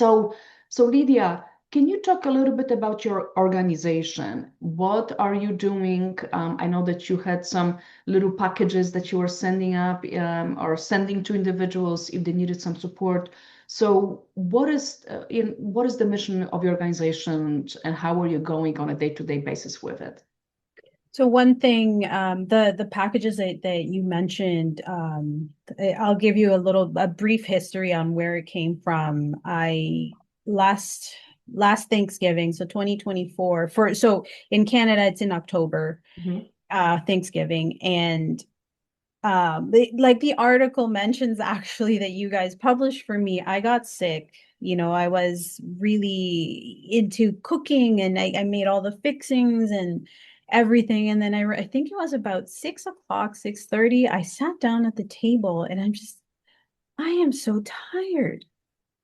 So, Lydia, can you talk a little bit about your organization? What are you doing? I know that you had some little packages that you were sending up or sending to individuals if they needed some support. So, what is the mission of your organization, and how are you going on a day-to-day basis with it? So one thing, the packages that you mentioned, I'll give you a brief history on where it came from. I last last Thanksgiving, so 2024, for so in Canada it's in October, Mhm. Thanksgiving, and like the article mentions actually that you guys published for me, I got sick. I was really into cooking and I made all the fixings and everything. And then I think it was about 6 o'clock, 6:30. I sat down at the table and I am so tired.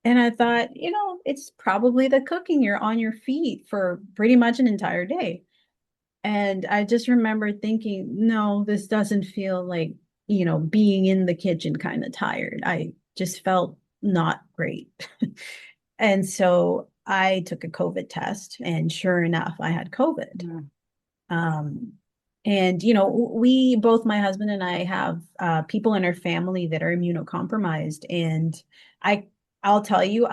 And I thought, it's probably the cooking. You're on your feet for pretty much an entire day. And I just remember thinking, no, this doesn't feel like, being in the kitchen kind of tired. I just felt not great. And so I took a COVID test, and sure enough, I had COVID. Mhm. Um, and, both my husband and I have people in our family that are immunocompromised. And I, I'll tell you,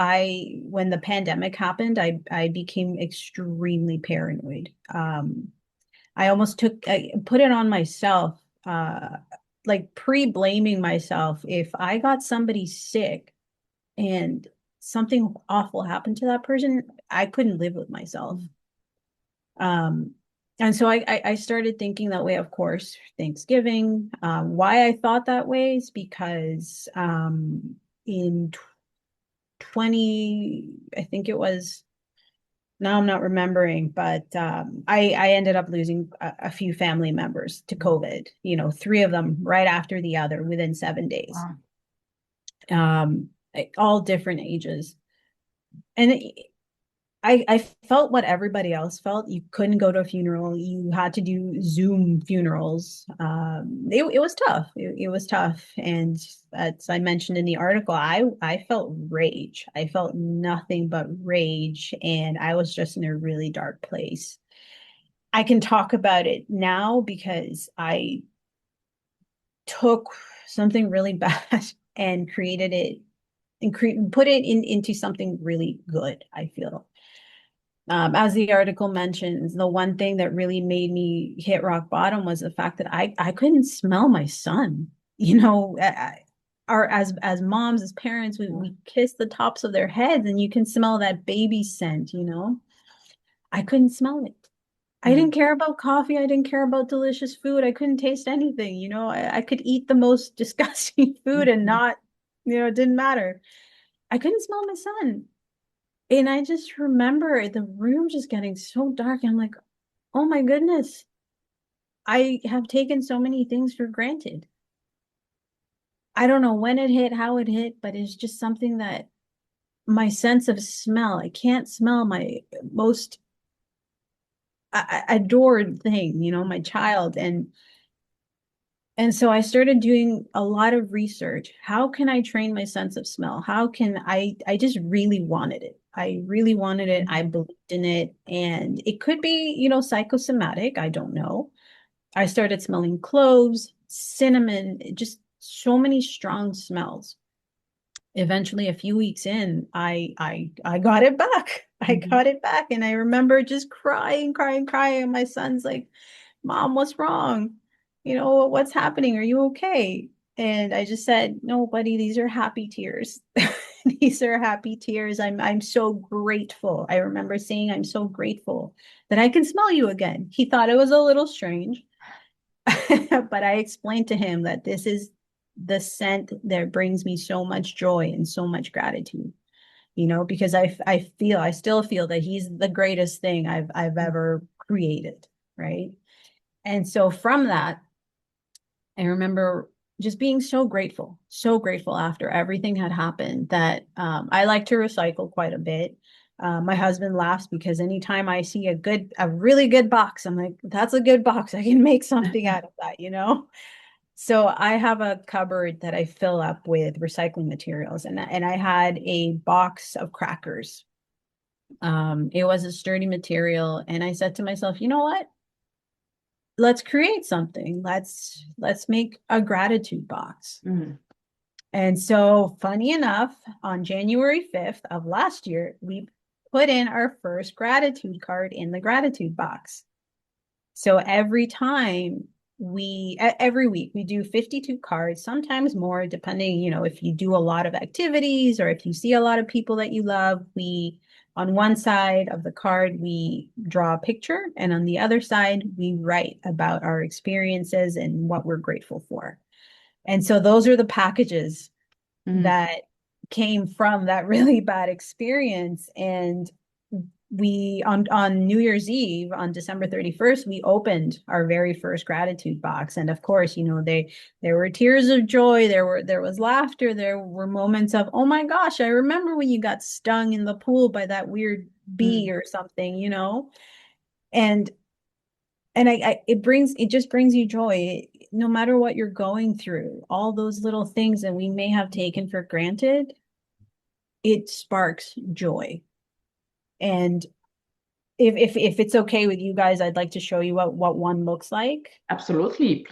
when the pandemic happened, I became extremely paranoid. I almost I put it on myself, like pre-blaming myself. If I got somebody sick and something awful happened to that person, I couldn't live with myself. Um, and so I started thinking that way, of course, Thanksgiving. Why I thought that way is because in 20, I think it was, now I'm not remembering, but I ended up losing a few family members to COVID, three of them right after the other within 7 days, Wow. all different ages. And I felt what everybody else felt. You couldn't go to a funeral. You had to do Zoom funerals. It was tough. It was tough. And as I mentioned in the article, I felt rage. I felt nothing but rage. And I was just in a really dark place. I can talk about it now because I took something really bad and created it and put it into something really good, I feel. As the article mentions, the one thing that really made me hit rock bottom was the fact that I couldn't smell my son. Our as moms, as parents, we kiss the tops of their heads, and you can smell that baby scent. I couldn't smell it. I didn't Mhm. care about coffee. I didn't care about delicious food. I couldn't taste anything. I could eat the most disgusting food and Mhm. not, it didn't matter. I couldn't smell my son. And I just remember the room just getting so dark. I'm like, oh my goodness, I have taken so many things for granted. I don't know when it hit, how it hit, but it's just something that my sense of smell, I can't smell my most adored thing, my child. And so I started doing a lot of research. How can I train my sense of smell? How can I just really wanted it. I really wanted it. I believed in it. And it could be, psychosomatic. I don't know. I started smelling cloves, cinnamon, just so many strong smells. Eventually, a few weeks in, I got it back. I Mhm. got it back. And I remember just crying, crying, crying. And my son's like, Mom, what's wrong? What's happening? Are you okay? And I just said, no, buddy, these are happy tears. These are happy tears. I'm so grateful. I remember saying, I'm so grateful that I can smell you again. He thought it was a little strange, but I explained to him that this is the scent that brings me so much joy and so much gratitude, because I still feel that he's the greatest thing I've ever created, right? And so from that, I remember just being so grateful after everything had happened that I like to recycle quite a bit. My husband laughs because anytime I see a really good box, I'm like, that's a good box. I can make something out of that. So I have a cupboard that I fill up with recycling materials, and I had a box of crackers. It was a sturdy material, and I said to myself, you know what? Let's create something. Let's make a gratitude box. Mm. And so, funny enough, on January 5th of last year, we put in our first gratitude card in the gratitude box. So every week we do 52 cards, sometimes more, depending, if you do a lot of activities or if you see a lot of people that you love, on one side of the card, we draw a picture, and on the other side, we write about our experiences and what we're grateful for. And so those are the packages Mm. that came from that really bad experience. And we on New Year's Eve, on December 31st, we opened our very first gratitude box. And of course, there were tears of joy, there was laughter, there were moments of, oh my gosh, I remember when you got stung in the pool by that weird bee Mm. or something. And it just brings you joy. No matter what you're going through, all those little things that we may have taken for granted, it sparks joy. And if it's okay with you guys, I'd like to show you what one looks like. Absolutely.